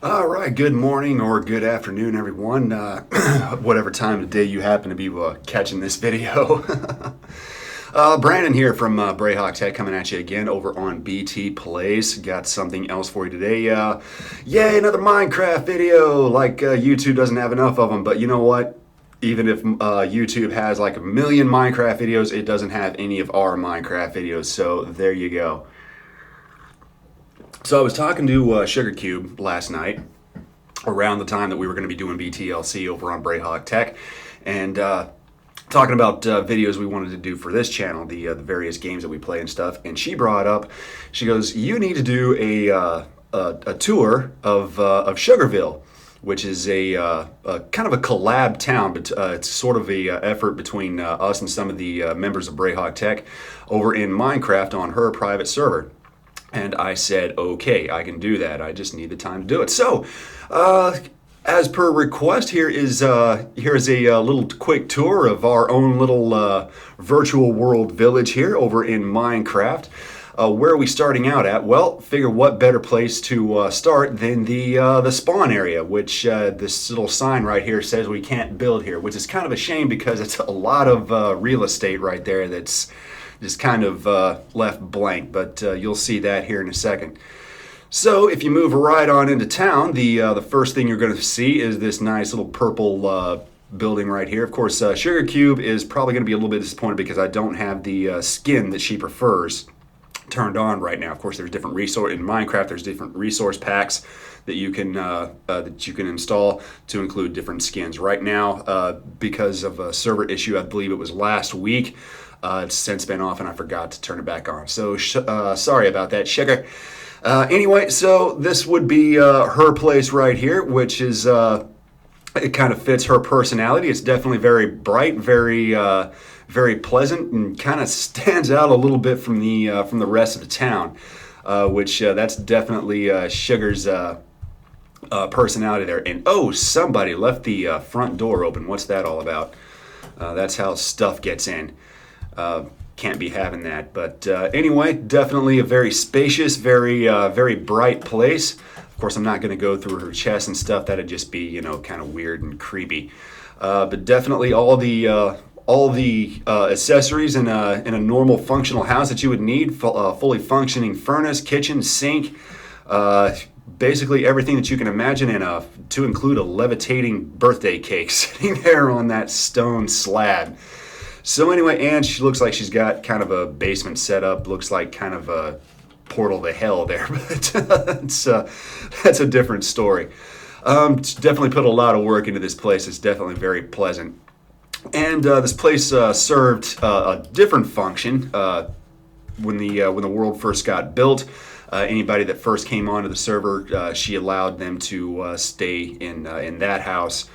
All right, good morning or good afternoon, everyone. Whatever time of day you happen to be catching this video. Brandon here from Brayhawk Tech coming at you again over on BT Plays. Got something else for you today. Yay, another Minecraft video. Like YouTube doesn't have enough of them, but you know what? Even if YouTube has like a million Minecraft videos, it doesn't have any of our Minecraft videos. So there you go. So I was talking to Sugar Cube last night around the time that we were going to be doing BTLC over on Brayhawk Tech, and talking about videos we wanted to do for this channel, the various games that we play and stuff. And she brought up, she goes, "You need to do a tour of Sugarville," which is a kind of a collab town, but it's sort of a effort between us and some of the members of Brayhawk Tech over in Minecraft on her private server. And I said, okay, I can do that. I just need the time to do it. So, as per request, here's a little quick tour of our own little virtual world village here over in Minecraft. Where are we starting out at? Well, figure what better place to start than the spawn area, which this little sign right here says we can't build here, which is kind of a shame because it's a lot of real estate right there that's just kind of left blank, but you'll see that here in a second. So if you move right on into town, the first thing you're going to see is this nice little purple building right here. Of course, Sugar Cube is probably going to be a little bit disappointed because I don't have the skin that she prefers turned on right now. Of course, there's different resource in Minecraft. There's different resource packs that you can install to include different skins. Right now, because of a server issue, I believe it was last week. It's since been off and I forgot to turn it back on. So sorry about that, Sugar. Anyway, so this would be her place right here, which is it kind of fits her personality. It's definitely very bright, very pleasant, and kind of stands out a little bit from the rest of the town, which that's definitely Sugar's personality there. And oh, somebody left the front door open. What's that all about? That's how stuff gets in. Can't be having that. But anyway, definitely a very spacious, very bright place. Of course, I'm not going to go through her chest and stuff. That'd just be, you know, kind of weird and creepy. But definitely all the accessories in a normal functional house that you would need: fully functioning furnace, kitchen, sink. Basically everything that you can imagine, and to include a levitating birthday cake sitting there on that stone slab. So anyway, and she looks like she's got kind of a basement set up. Looks like kind of a portal to hell there, but that's a different story. Definitely put a lot of work into this place. It's definitely very pleasant. And this place served a different function when the world first got built. Anybody that first came onto the server, she allowed them to stay in that house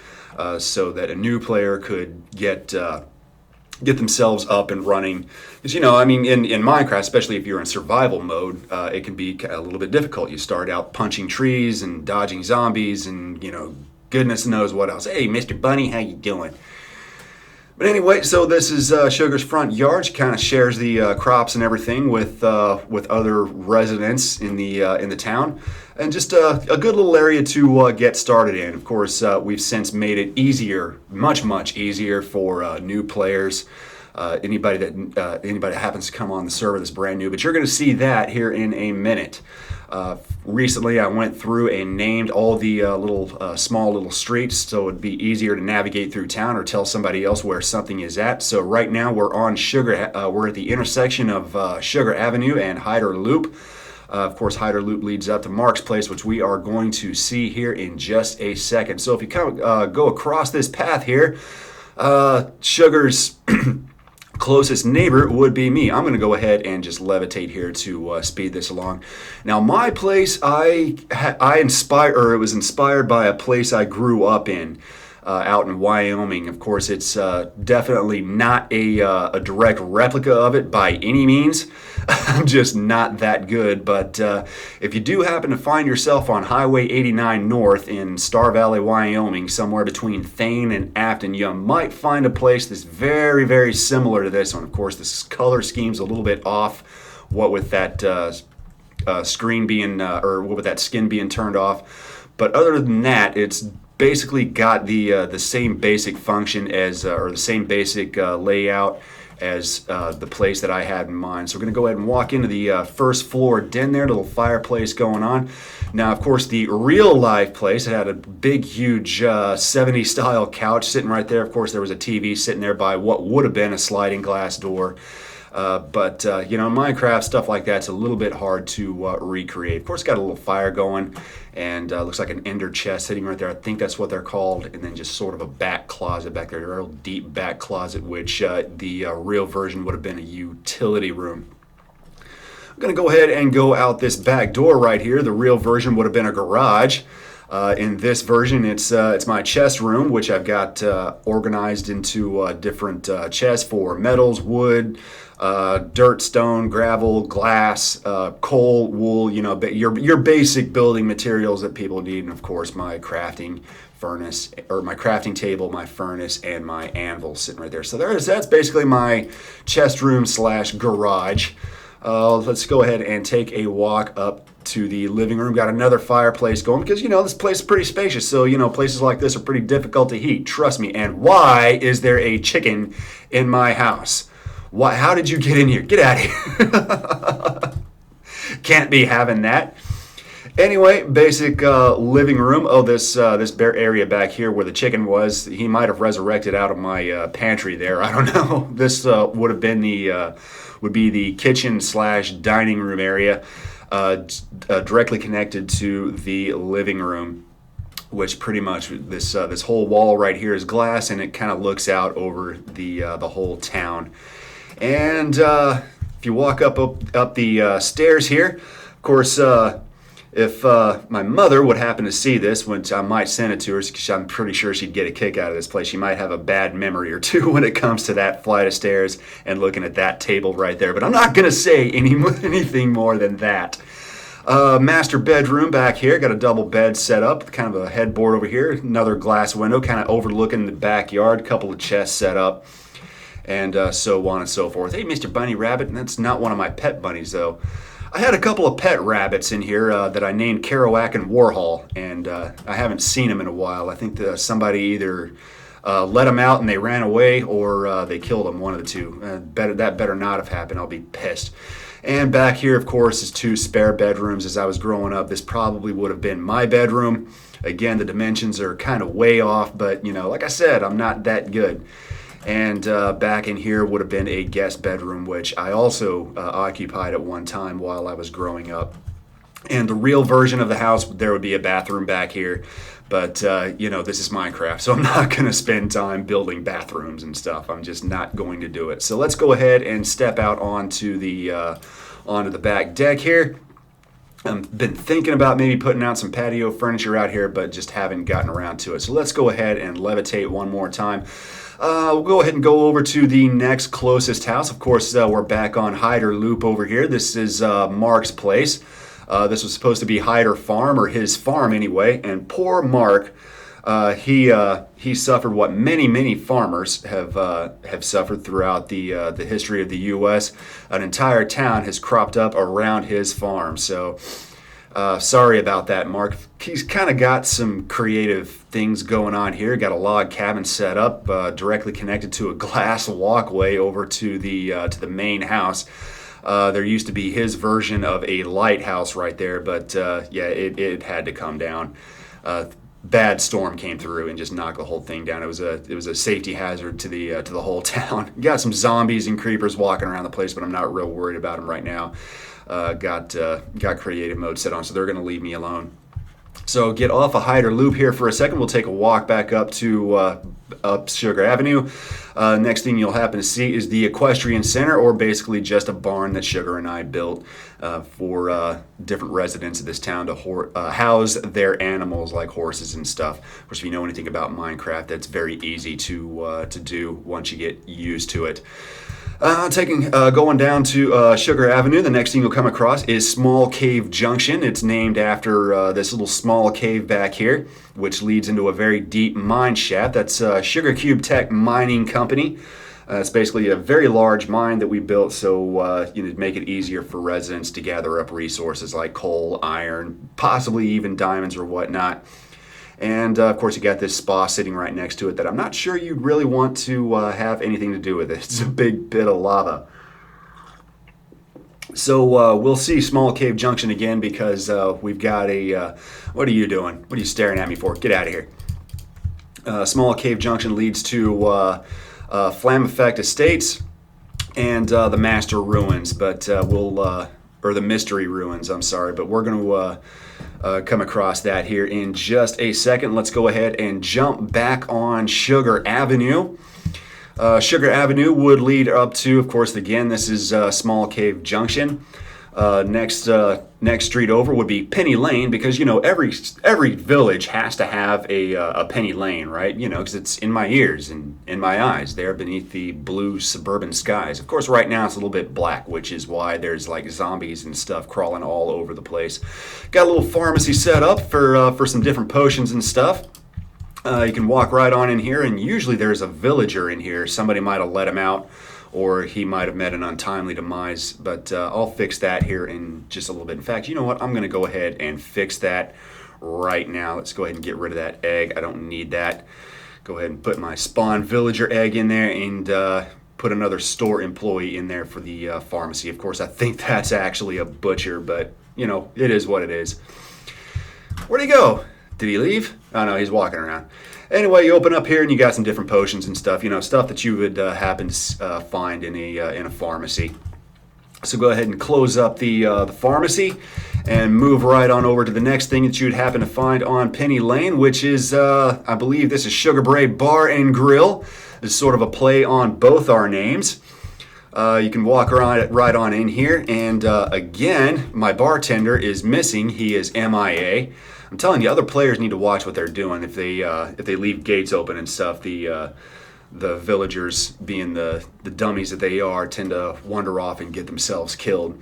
so that a new player could get themselves up and running. Because, you know, I mean, in Minecraft, especially if you're in survival mode, it can be a little bit difficult. You start out punching trees and dodging zombies and, you know, goodness knows what else. Hey, Mr. Bunny, how you doing? But anyway, so this is Sugar's front yard. She kind of shares the crops and everything with other residents in the town, and just a good little area to get started in. Of course, we've since made it easier, much easier for new players. Anybody that happens to come on the server that's brand new. But you're going to see that here in a minute. Recently, I went through and named all the small little streets so it'd be easier to navigate through town or tell somebody else where something is at. So right now we're on Sugar. We're at the intersection of Sugar Avenue and Hyder Loop. Of course, Hyder Loop leads up to Mark's place, which we are going to see here in just a second. So if you go across this path here, Sugar's closest neighbor would be me. I'm going to go ahead and just levitate here to speed this along. Now, my place, it was inspired by a place I grew up in. Out in Wyoming. Of course, it's definitely not a direct replica of it by any means. I'm just not that good. But if you do happen to find yourself on Highway 89 North in Star Valley, Wyoming, somewhere between Thane and Afton, you might find a place that's very similar to this one. Of course, this color scheme's a little bit off, what with that screen being, or what with that skin being turned off. But other than that, it's basically got the same basic function as, or the same basic layout as the place that I had in mind. So we're going to go ahead and walk into the first floor den there, little fireplace going on. Now, of course, the real life place, it had a big, huge 70s style couch sitting right there. Of course, there was a TV sitting there by what would have been a sliding glass door. But you know, Minecraft, stuff like that's a little bit hard to recreate. Of course, got a little fire going, and looks like an ender chest sitting right there. I think that's what they're called. And then just sort of a back closet back there, a real deep back closet, which the real version would have been a utility room. I'm going to go ahead and go out this back door right here. The real version would have been a garage. In this version, it's my chest room, which I've got organized into different chests for metals, wood, dirt, stone, gravel, glass, coal, wool, you know, your basic building materials that people need. And of course, my crafting furnace, or my crafting table, my furnace, and my anvil sitting right there. So that's basically my chest room / garage. Let's go ahead and take a walk up to the living room. Got another fireplace going because, you know, this place is pretty spacious. So, you know, places like this are pretty difficult to heat. Trust me. And why is there a chicken in my house? Why? How did you get in here? Get out of here. Can't be having that. Anyway, basic living room. Oh, this bare area back here where the chicken was, he might have resurrected out of my pantry there. I don't know. This would have been would be the kitchen / dining room area, directly connected to the living room, which pretty much this whole wall right here is glass, and it kind of looks out over the whole town. And if you walk up the stairs here, of course, if my mother would happen to see this, which I might send it to her because I'm pretty sure she'd get a kick out of this place. She might have a bad memory or two when it comes to that flight of stairs and looking at that table right there. But I'm not going to say anything more than that. Master bedroom back here. Got a double bed set up, kind of a headboard over here. Another glass window kind of overlooking the backyard. Couple of chests set up. And so on and so forth. Hey, Mr. Bunny Rabbit. That's not one of my pet bunnies, though. I had a couple of pet rabbits in here that I named Kerouac and Warhol, and I haven't seen them in a while. I think somebody either let them out and they ran away, or they killed them, one of the two. That better not have happened. I'll be pissed. And back here, of course, is 2 spare bedrooms. As I was growing up, this probably would have been my bedroom. Again, the dimensions are kind of way off, but, you know, like I said, I'm not that good. And back in here would have been a guest bedroom, which I also occupied at one time while I was growing up. And the real version of the house, there would be a bathroom back here. But, you know, this is Minecraft, so I'm not going to spend time building bathrooms and stuff. I'm just not going to do it. So let's go ahead and step out onto the back deck here. I've been thinking about maybe putting out some patio furniture out here, but just haven't gotten around to it. So let's go ahead and levitate one more time. We'll go ahead and go over to the next closest house. Of course, we're back on Hyder Loop over here. This is Mark's place. This was supposed to be Hyder Farm, or his farm anyway. And poor Mark, he suffered what many farmers have suffered throughout the history of the U.S. An entire town has cropped up around his farm. So sorry about that, Mark. He's kind of got some creative things going on here. Got a log cabin set up directly connected to a glass walkway over to the main house. There used to be his version of a lighthouse right there, but yeah, it had to come down. Bad storm came through and just knocked the whole thing down. It was a safety hazard to the whole town. Got some zombies and creepers walking around the place, but I'm not real worried about them right now. Got creative mode set on, so they're going to leave me alone. So get off a Hyder Loop here for a second. We'll take a walk back up to up Sugar Avenue. Next thing you'll happen to see is the Equestrian Center, or basically just a barn that Sugar and I built for different residents of this town to house their animals like horses and stuff. Of course, if you know anything about Minecraft, that's very easy to do once you get used to it. Going down to Sugar Avenue, the next thing you'll come across is Small Cave Junction. It's named after this little small cave back here, which leads into a very deep mine shaft. That's Sugar Cube Tech Mining Company. It's basically a very large mine that we built so to make it easier for residents to gather up resources like coal, iron, possibly even diamonds or whatnot. And of course, you got this spa sitting right next to it that I'm not sure you'd really want to have anything to do with it. It's a big bit of lava. So we'll see Small Cave Junction again because we've got a. What are you doing? What are you staring at me for? Get out of here. Small Cave Junction leads to Flame Effect Estates and the Master Ruins, but or the Mystery Ruins, I'm sorry, but we're going to come across that here in just a second. Let's go ahead and jump back on Sugar Avenue. Sugar Avenue would lead up to, of course, again, this is Small Cave Junction. Next street over would be Penny Lane, because every village has to have a Penny Lane, right? Because it's in my ears and in my eyes there beneath the blue suburban skies. Of course, right now it's a little bit black, which is why there's like zombies and stuff crawling all over the place. Got a little pharmacy set up for some different potions and stuff. You can walk right on in here, and usually there's a villager in here. Somebody might have let him out, or he might have met an untimely demise, but I'll fix that here in just a little bit. In fact, you know what? I'm going to go ahead and fix that right now. Let's go ahead and get rid of that egg. I don't need that. Go ahead and put my spawn villager egg in there and put another store employee in there for the pharmacy. Of course, I think that's actually a butcher, but, it is what it is. Where'd he go? Did he leave? Oh, no, he's walking around. Anyway, you open up here and you got some different potions and stuff, stuff that you would happen to find in a pharmacy. So go ahead and close up the pharmacy and move right on over to the next thing that you'd happen to find on Penny Lane, which is, I believe this is Sugarville Bar and Grill. This is sort of a play on both our names. You can walk around right on in here, and again, my bartender is missing. He is MIA. I'm telling you, other players need to watch what they're doing. If they leave gates open and stuff, the villagers, being the dummies that they are, tend to wander off and get themselves killed.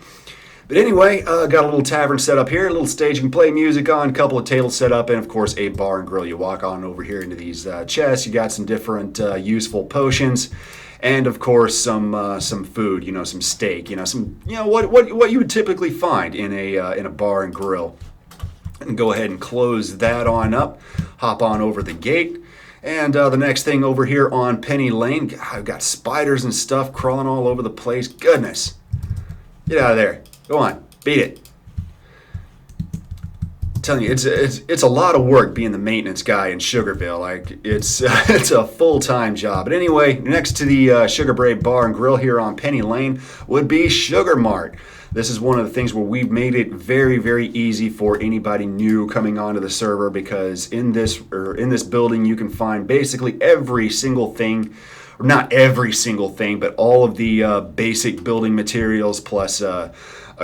But anyway, got a little tavern set up here, a little stage you can play music on, a couple of tables set up, and of course a bar and grill. You walk on over here into these chests. You got some different useful potions, and of course some food. Some steak. Some what you would typically find in a bar and grill. And go ahead and close that on up. Hop on over the gate. And the next thing over here on Penny Lane, God, I've got spiders and stuff crawling all over the place. Goodness. Get out of there. Go on. Beat it. I'm telling you, it's a lot of work being the maintenance guy in Sugarville. Like, it's a full-time job. But anyway, next to the Sugar Brave Bar and Grill here on Penny Lane would be Sugar Mart. This is one of the things where we've made it very, very easy for anybody new coming onto the server, because in this building you can find basically every single thing, or not every single thing, but all of the basic building materials, plus a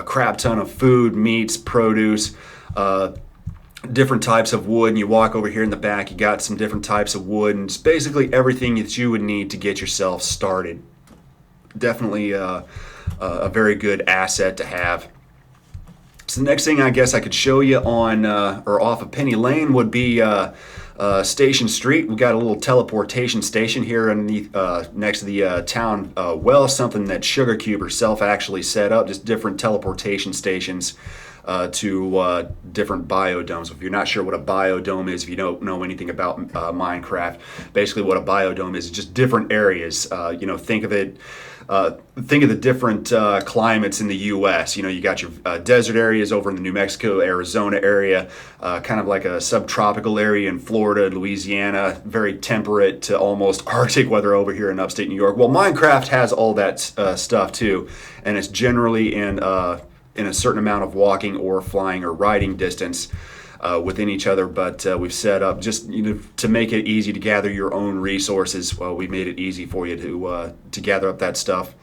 crap ton of food, meats, produce, different types of wood. And you walk over here in the back, you got some different types of wood, and it's basically everything that you would need to get yourself started. Definitely a very good asset to have. So the next thing I guess I could show you on or off of Penny Lane would be Station Street. We got a little teleportation station here underneath, next to the town well, something that Sugar Cube herself actually set up. Just different teleportation stations to different biodomes. If you're not sure what a biodome is, if you don't know anything about Minecraft, basically what a biodome is just different areas. Think of it. Think of the different climates in the U.S. You got your desert areas over in the New Mexico, Arizona area, kind of like a subtropical area in Florida, Louisiana, very temperate to almost Arctic weather over here in upstate New York. Well, Minecraft has all that stuff too, and it's generally in a certain amount of walking or flying or riding distance within each other, but we've set up just to make it easy to gather your own resources. Well, we made it easy for you to gather up that stuff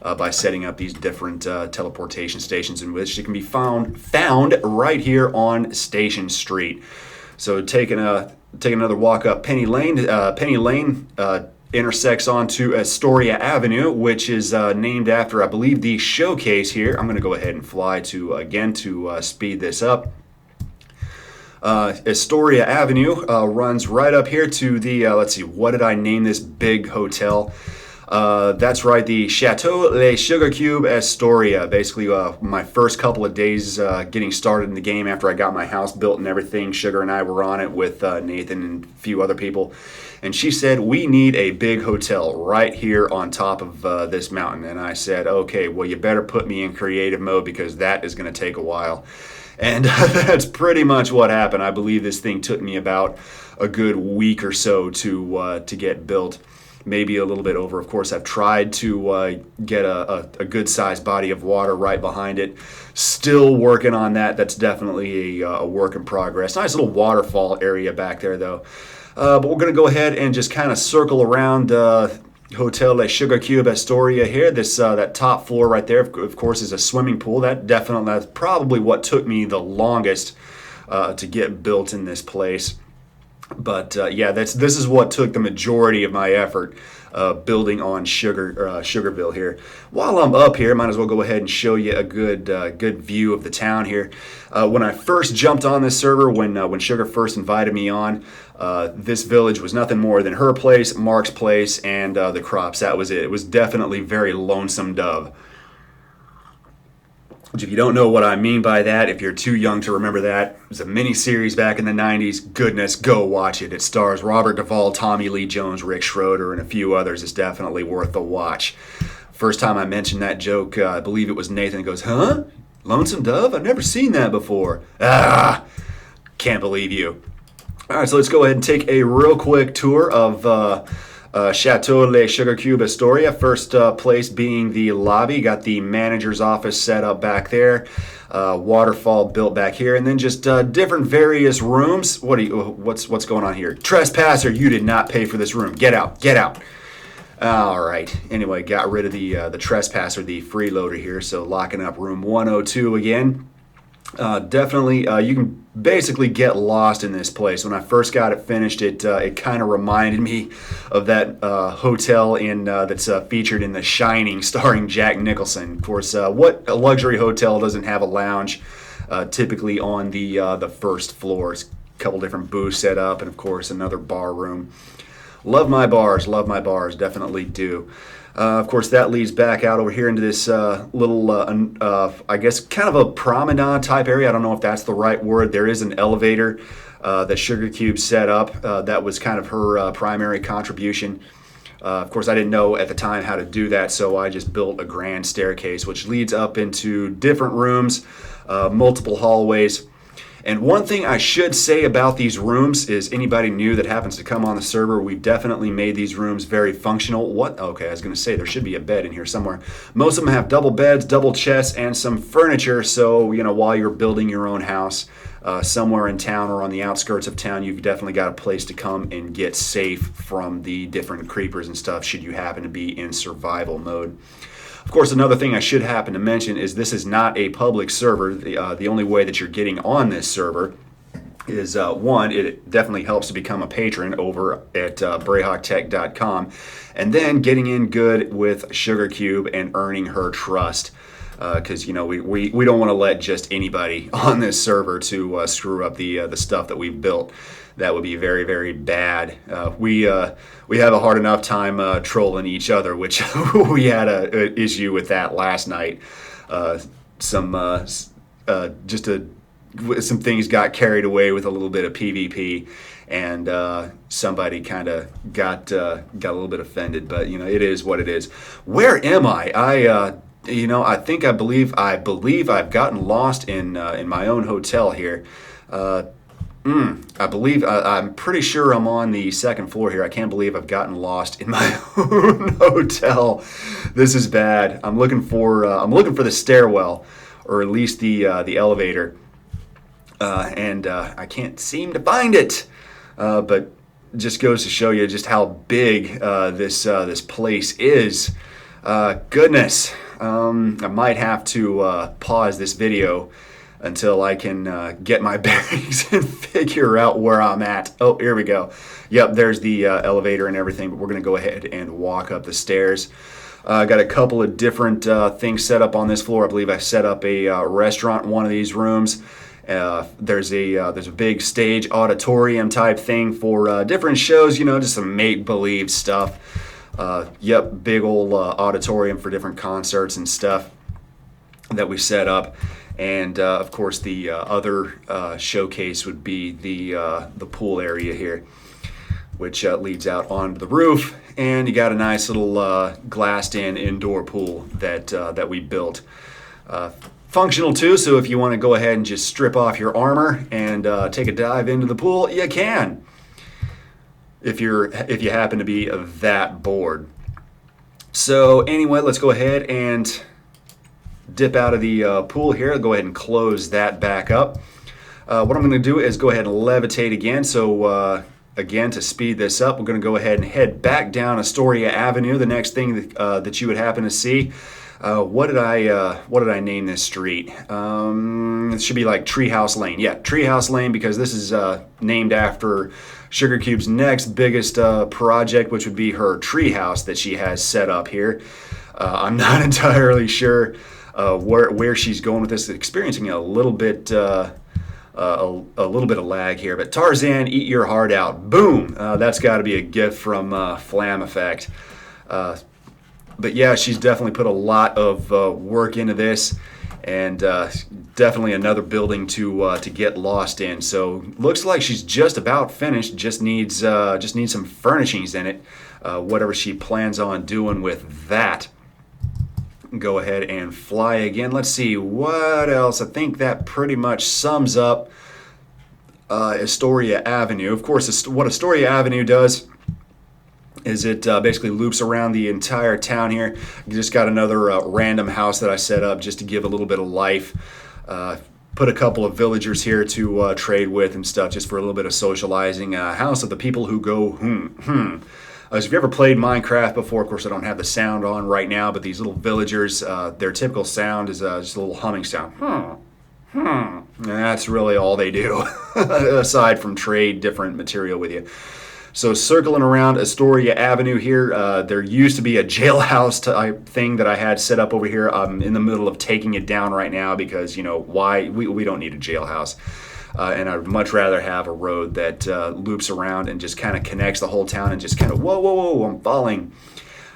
by setting up these different teleportation stations, in which it can be found right here on Station Street. So taking another walk up Penny Lane. Penny Lane intersects onto Astoria Avenue, which is named after, I believe, the showcase here. I'm going to go ahead and fly to speed this up. Astoria Avenue runs right up here to the, let's see, what did I name this big hotel? That's right, the Chateau Le Sugar Cube Astoria. Basically, my first couple of days getting started in the game after I got my house built and everything. Sugar and I were on it with Nathan and a few other people. And she said, we need a big hotel right here on top of this mountain. And I said, okay, well, you better put me in creative mode because that is going to take a while. And that's pretty much what happened. I believe this thing took me about a good week or so to get built. Maybe a little bit over. Of course, I've tried to get a good sized body of water right behind it. Still working on that. That's definitely a work in progress. Nice little waterfall area back there, though. But we're going to go ahead and just kind of circle around Hotel Le Sugar Cube Astoria here. This that top floor right there, of course, is a swimming pool. That's probably what took me the longest to get built in this place. But yeah, this is what took the majority of my effort building on Sugarville here. While I'm up here, might as well go ahead and show you a good view of the town here. When I first jumped on this server, when Sugar first invited me on, this village was nothing more than her place, Mark's place, and the crops. That was it. It was definitely very lonesome dove. Which, if you don't know what I mean by that, if you're too young to remember that, it was a mini-series back in the 90s. Goodness, go watch it. It stars Robert Duvall, Tommy Lee Jones, Rick Schroeder, and a few others. It's definitely worth the watch. First time I mentioned that joke, I believe it was Nathan that goes, huh? Lonesome Dove? I've never seen that before. Ah, can't believe you. All right, so let's go ahead and take a real quick tour of Chateau Le Sugar Cube Astoria. First place being the lobby. Got the manager's office set up back there. Waterfall built back here, and then just different various rooms. What's going on here? Trespasser! You did not pay for this room. Get out! Get out! All right. Anyway, got rid of the trespasser, the freeloader here. So locking up room 102 again. Definitely, you can basically get lost in this place. When I first got it finished, it kind of reminded me of that hotel that's featured in The Shining, starring Jack Nicholson. Of course, what a luxury hotel doesn't have a lounge? Typically on the first floor. It's a couple different booths set up, and of course another bar room. Love my bars, definitely do. Of course, that leads back out over here into this little, I guess, kind of a promenade type area. I don't know if that's the right word. There is an elevator that Sugar Cube set up. That was kind of her primary contribution. Of course, I didn't know at the time how to do that, so I just built a grand staircase, which leads up into different rooms, multiple hallways. And one thing I should say about these rooms is anybody new that happens to come on the server, we've definitely made these rooms very functional. Okay, I was going to say there should be a bed in here somewhere. Most of them have double beds, double chests, and some furniture. So, while you're building your own house somewhere in town or on the outskirts of town, you've definitely got a place to come and get safe from the different creepers and stuff should you happen to be in survival mode. Of course, another thing I should happen to mention is this is not a public server. The only way that you're getting on this server is, one, it definitely helps to become a patron over at brayhawktech.com, and then getting in good with Sugar Cube and earning her trust. Because we don't want to let just anybody on this server to screw up the stuff that we've built. That would be very, very bad. We have a hard enough time trolling each other, which we had an issue with that last night. Some things got carried away with a little bit of PvP, and somebody kind of got a little bit offended. But it is what it is. Where am I? I believe I've gotten lost in my own hotel here. I'm pretty sure I'm on the second floor here. I can't believe I've gotten lost in my own hotel. This is bad. I'm looking for the stairwell, or at least the elevator, and I can't seem to find it. But just goes to show you just how big this place is. Goodness. I might have to pause this video until I can get my bearings and figure out where I'm at. Oh, here we go. Yep, there's the elevator and everything, but we're going to go ahead and walk up the stairs. Got a couple of different things set up on this floor. I believe I set up a restaurant in one of these rooms. There's a big stage auditorium type thing for different shows, just some make-believe stuff. Yep, big old auditorium for different concerts and stuff that we set up. And of course, the other showcase would be the pool area here, which leads out onto the roof. And you got a nice little glassed-in indoor pool that we built. Functional too, so if you want to go ahead and just strip off your armor and take a dive into the pool, you can. If you happen to be that bored. So anyway, let's go ahead and dip out of the pool here. I'll go ahead and close that back up. What I'm going to do is go ahead and levitate again. So again, to speed this up, we're going to go ahead and head back down Astoria Avenue. The next thing that you would happen to see. What did I name this street? It should be like Treehouse Lane. Yeah, Treehouse Lane, because this is named after Sugar Cube's next biggest project, which would be her treehouse that she has set up here. I'm not entirely sure where she's going with this. Experiencing a little bit of lag here, but Tarzan, eat your heart out. Boom! That's got to be a gift from Flam Effect. But yeah, she's definitely put a lot of work into this, and definitely another building to get lost in. So looks like she's just about finished. Just needs some furnishings in it. Whatever she plans on doing with that. Go ahead and fly again. Let's see what else. I think that pretty much sums up Astoria Avenue. Of course, what Astoria Avenue does is it basically loops around the entire town here. You just got another random house that I set up just to give a little bit of life. Put a couple of villagers here to trade with and stuff, just for a little bit of socializing. House of the people who go So if you ever played Minecraft before, of course I don't have the sound on right now, but these little villagers, their typical sound is just a little humming sound. And that's really all they do, aside from trade different material with you. So circling around Astoria Avenue here, there used to be a jailhouse type thing that I had set up over here. I'm in the middle of taking it down right now because, why? We don't need a jailhouse. And I'd much rather have a road that loops around and just kind of connects the whole town and just kind of, whoa, I'm falling.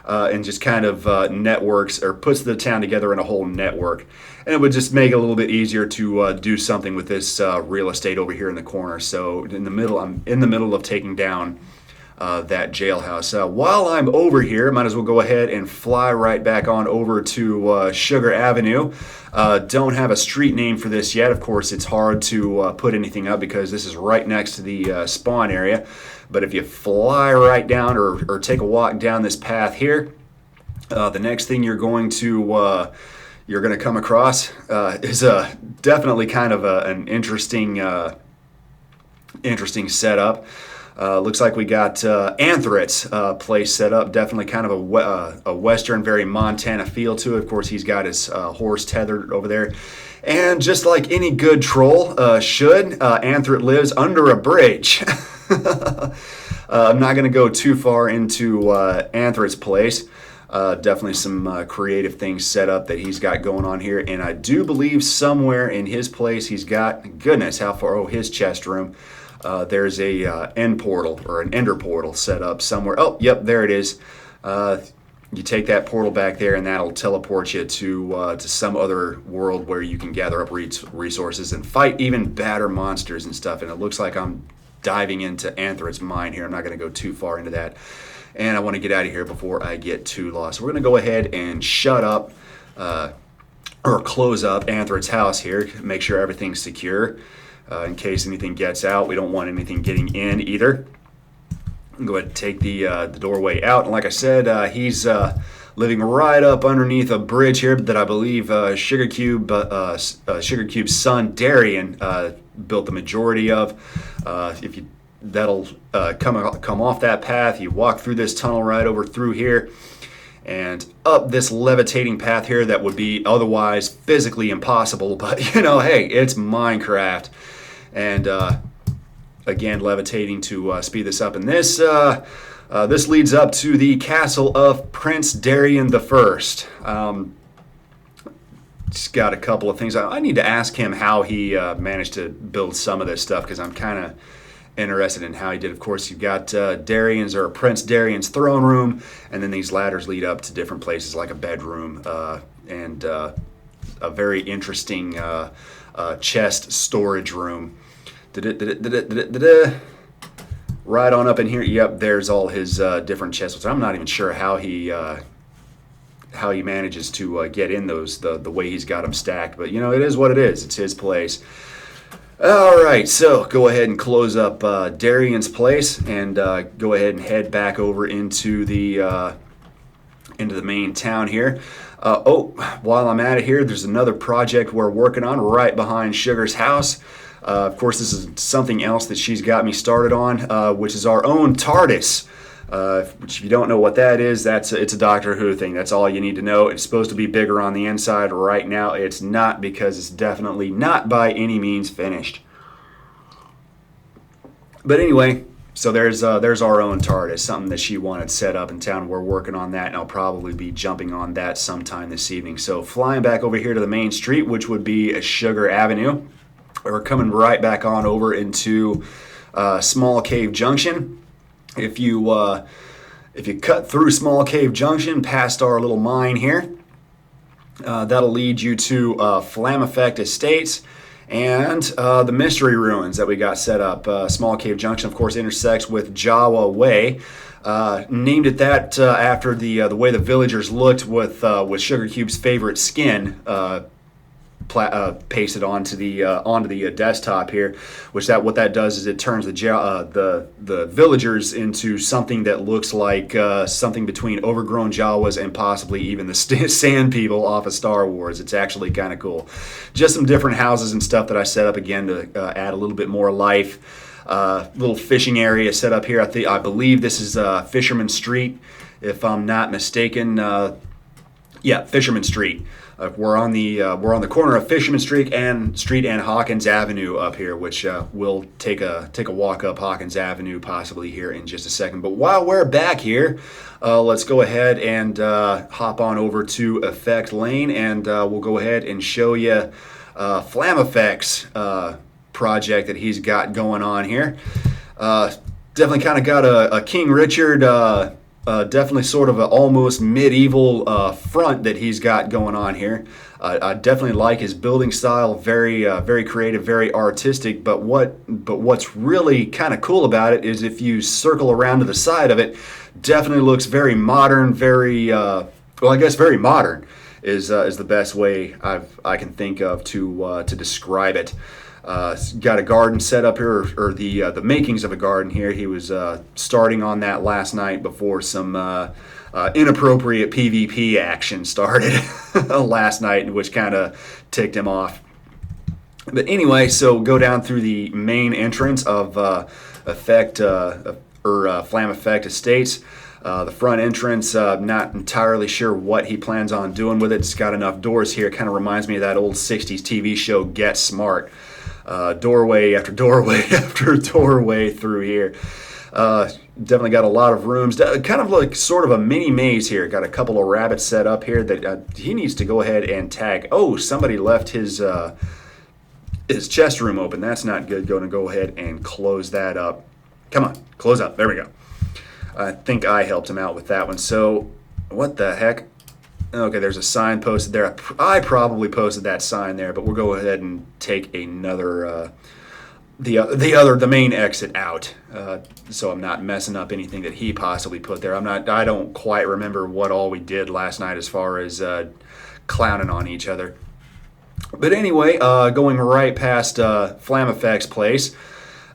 And just kind of networks or puts the town together in a whole network. And it would just make it a little bit easier to do something with this real estate over here in the corner. So I'm in the middle of taking down that jailhouse. While I'm over here, might as well go ahead and fly right back on over to Sugar Avenue. Don't have a street name for this yet. Of course, it's hard to put anything up because this is right next to the spawn area. But if you fly right down or take a walk down this path here, the next thing you're going to come across is definitely kind of an interesting setup. Looks like we got Anthra's place set up. Definitely kind of a Western, very Montana feel to it. Of course, he's got his horse tethered over there. And just like any good troll should, Anthrax lives under a bridge. I'm not going to go too far into Anthra's place. Definitely some creative things set up that he's got going on here. And I do believe somewhere in his place he's got, goodness, how far, his chest room. There's a end portal or an ender portal set up somewhere. Oh, yep, there it is. You take that portal back there, and that'll teleport you to some other world where you can gather up resources and fight even badder monsters and stuff. And it looks like I'm diving into Anthra's mine here. I'm not going to go too far into that. And I want to get out of here before I get too lost. So we're going to go ahead and shut up or close up Anthra's house here. Make sure everything's secure. In case anything gets out, we don't want anything getting in either. Go ahead and take the doorway out. And like I said, he's living right up underneath a bridge here that I believe Sugar Cube's son Darian built the majority of. That'll come off that path. You walk through this tunnel right over through here and up this levitating path here that would be otherwise physically impossible. But hey, it's Minecraft. And again, levitating to speed this up. And this leads up to the castle of Prince Darian I. Just got a couple of things. I need to ask him how he managed to build some of this stuff because I'm kind of interested in how he did. Of course, you've got Darian's or Prince Darian's throne room, and then these ladders lead up to different places like a bedroom and a very interesting chest storage room. Right on up in here. Yep, there's all his different chests. I'm not even sure how he manages to get in those the way he's got them stacked. But, you know, it is what it is. It's his place. All right, so go ahead and close up Darian's place and go ahead and head back over into the main town here. While I'm at it here, there's another project we're working on right behind Sugar's house. Of course, this is something else that she's got me started on, which is our own TARDIS. Which if you don't know what that is, it's a Doctor Who thing. That's all you need to know. It's supposed to be bigger on the inside. Right now, it's not, because it's definitely not by any means finished. But anyway, so there's our own TARDIS, something that she wanted set up in town. We're working on that, and I'll probably be jumping on that sometime this evening. So flying back over here to the main street, which would be Sugar Avenue. We're coming right back on over into Small Cave Junction. If you cut through Small Cave Junction past our little mine here, that'll lead you to Flam Effect Estates and the Mystery Ruins that we got set up. Small Cave Junction, of course, intersects with Jawa Way. Named it that after the way the villagers looked with Sugar Cube's favorite skin pasted onto the desktop here, which what that does is it turns the villagers into something that looks like something between overgrown Jawas and possibly even the Sand People off of Star Wars. It's actually kind of cool. Just some different houses and stuff that I set up again to add a little bit more life. Little fishing area set up here. I believe this is Fisherman Street, if I'm not mistaken. Yeah, Fisherman Street. We're on the corner of Fisherman Street and Hawkins Avenue up here, which we'll take a walk up Hawkins Avenue possibly here in just a second. But while we're back here, let's go ahead and hop on over to Effect Lane, and we'll go ahead and show you Flam Effects project that he's got going on here. Definitely kind of got a King Richard. Definitely sort of an almost medieval front that he's got going on here. I definitely like his building style, very creative, very artistic. But what's really kind of cool about it is if you circle around to the side of it, definitely looks very modern. Very modern is the best way I can think of to describe it. Got a garden set up here, or the makings of a garden here. He was starting on that last night before some inappropriate PvP action started last night, which kind of ticked him off. But anyway, so go down through the main entrance of Flam Effect Estates. The front entrance, not entirely sure what he plans on doing with it. It's got enough doors here. It kind of reminds me of that old 60s TV show, Get Smart. Doorway after doorway after doorway through here. Definitely got a lot of rooms. Kind of like sort of a mini maze here. Got a couple of rabbits set up here that he needs to go ahead and tag. Oh, somebody left his chest room open. That's not good. Going to go ahead and close that up. Come on, close up. There we go. I think I helped him out with that one. So, what the heck? Okay, there's a sign posted there. I probably posted that sign there, but we'll go ahead and take another, the main exit out, so I'm not messing up anything that he possibly put there. I don't quite remember what all we did last night as far as clowning on each other. But anyway, going right past Flam Effects' place.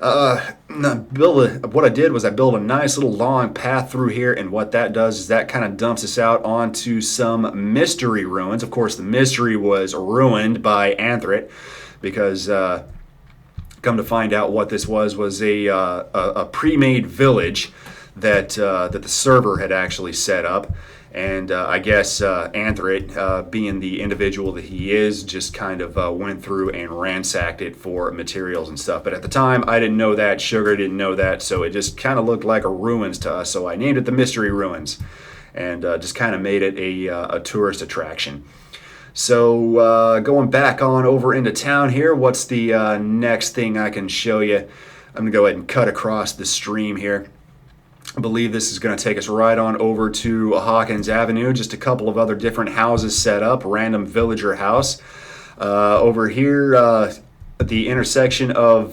What I did was I built a nice little long path through here, and what that does is that kind of dumps us out onto some mystery ruins. Of course, the mystery was ruined by Anthrit, because come to find out what this was a pre-made village that the server had actually set up. And I guess Anthrit, being the individual that he is, just kind of went through and ransacked it for materials and stuff. But at the time, I didn't know that. Sugar didn't know that. So it just kind of looked like a ruins to us. So I named it the Mystery Ruins, and just kind of made it a tourist attraction. So going back on over into town here, what's the next thing I can show you? I'm going to go ahead and cut across the stream here. I believe this is going to take us right on over to Hawkins Avenue. Just a couple of other different houses set up. Random villager house. Over here at the intersection of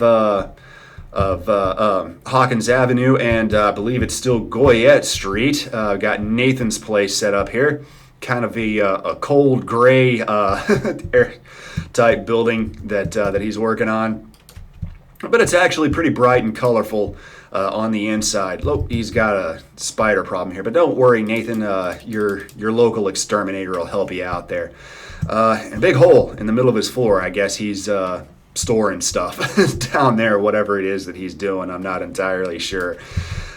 Hawkins Avenue and I believe it's still Goyette Street. Got Nathan's place set up here. Kind of a cold gray type building that he's working on. But it's actually pretty bright and colorful on the inside. Look, he's got a spider problem here, but don't worry, Nathan. Your local exterminator will help you out there. And a big hole in the middle of his floor. I guess he's storing stuff down there, whatever it is that he's doing. I'm not entirely sure.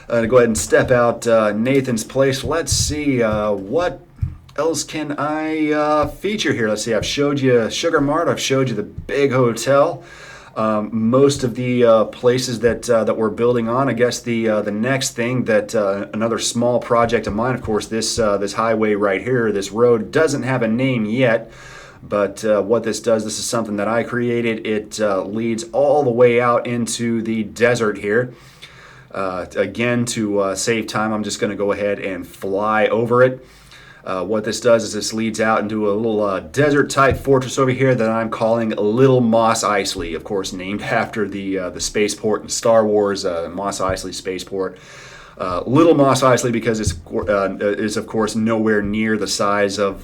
To go ahead and step out Nathan's place. Let's see what else can I feature here. Let's see. I've showed you Sugar Mart. I've showed you the big hotel. Most of the places that we're building on. I guess the next thing that another small project of mine. Of course, this highway right here, this road doesn't have a name yet. But what this does, this is something that I created. It leads all the way out into the desert here. Again, to save time, I'm just going to go ahead and fly over it. What this does is this leads out into a little desert-type fortress over here that I'm calling Little Mos Eisley, of course, named after the spaceport in Star Wars, Mos Eisley spaceport. Little Mos Eisley because it's is of course nowhere near the size of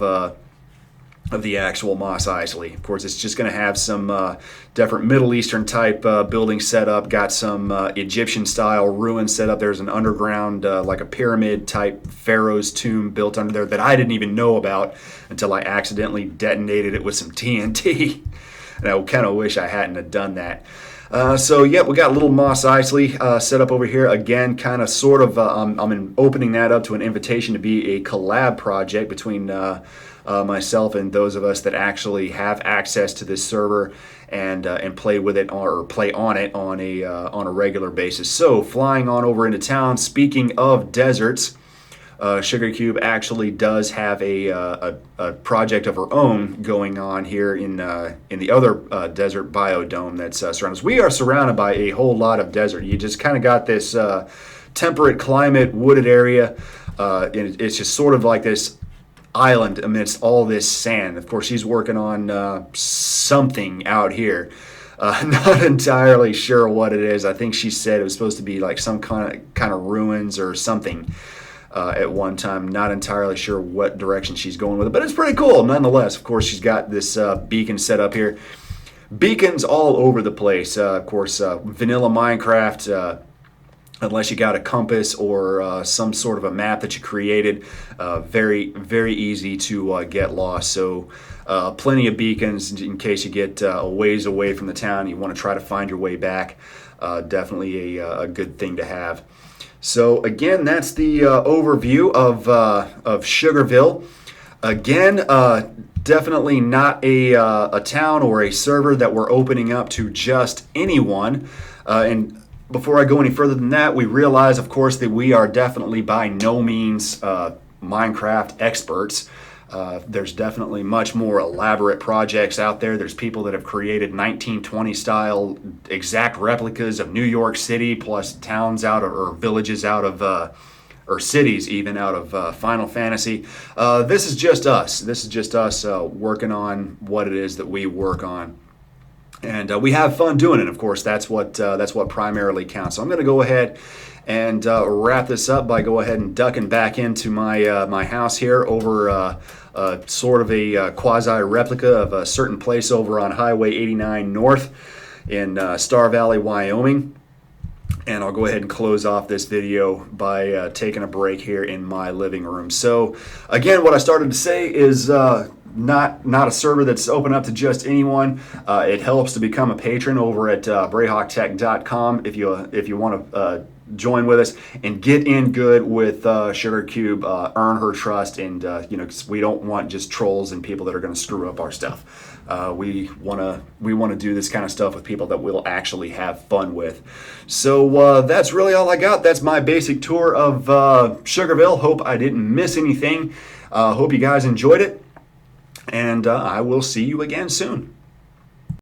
the actual Mos Eisley. Of course, it's just going to have some different Middle Eastern type buildings set up. Got some Egyptian style ruins set up. There's an underground, like a pyramid type pharaoh's tomb built under there that I didn't even know about until I accidentally detonated it with some TNT. And I kind of wish I hadn't have done that. So yeah, we got Little Mos Eisley set up over here. Again, kind of sort of, I'm opening that up to an invitation to be a collab project between myself and those of us that actually have access to this server and play with it or play on it on a regular basis. So flying on over into town. Speaking of deserts, Sugar Cube actually does have a project of her own going on here in the other desert biodome that's surrounded us. We are surrounded by a whole lot of desert. You just kind of got this temperate climate, wooded area. And it's just sort of like this island amidst all this sand. Of course, she's working on something out here. Not entirely sure what it is. I think she said it was supposed to be like some kind of ruins or something at one time. Not entirely sure what direction she's going with it, but it's pretty cool nonetheless. Of course, she's got this beacon set up here. Beacons all over the place. Of course, vanilla Minecraft. Unless you got a compass or some sort of a map that you created, very, very easy to get lost. So plenty of beacons in case you get a ways away from the town and you want to try to find your way back. Definitely a good thing to have. So again, that's the overview of Sugarville. Again, definitely not a town or a server that we're opening up to just anyone. And before I go any further than that, we realize, of course, that we are definitely by no means Minecraft experts. There's definitely much more elaborate projects out there. There's people that have created 1920 style exact replicas of New York City, plus towns out of, or villages out of, or cities even out of Final Fantasy. This is just us. This is just us working on what it is that we work on. And we have fun doing it, of course. That's what primarily counts. So I'm going to go ahead and wrap this up by go ahead and ducking back into my my house here over sort of a quasi replica of a certain place over on Highway 89 North in Star Valley, Wyoming. And I'll go ahead and close off this video by taking a break here in my living room. So again, what I started to say is not a server that's open up to just anyone. It helps to become a patron over at brayhawktech.com if you want to join with us and get in good with Sugar Cube, earn her trust, and 'cause we don't want just trolls and people that are going to screw up our stuff. We want to do this kind of stuff with people that we'll actually have fun with. So that's really all I got. That's my basic tour of Sugarville. Hope I didn't miss anything. Hope you guys enjoyed it. And I will see you again soon.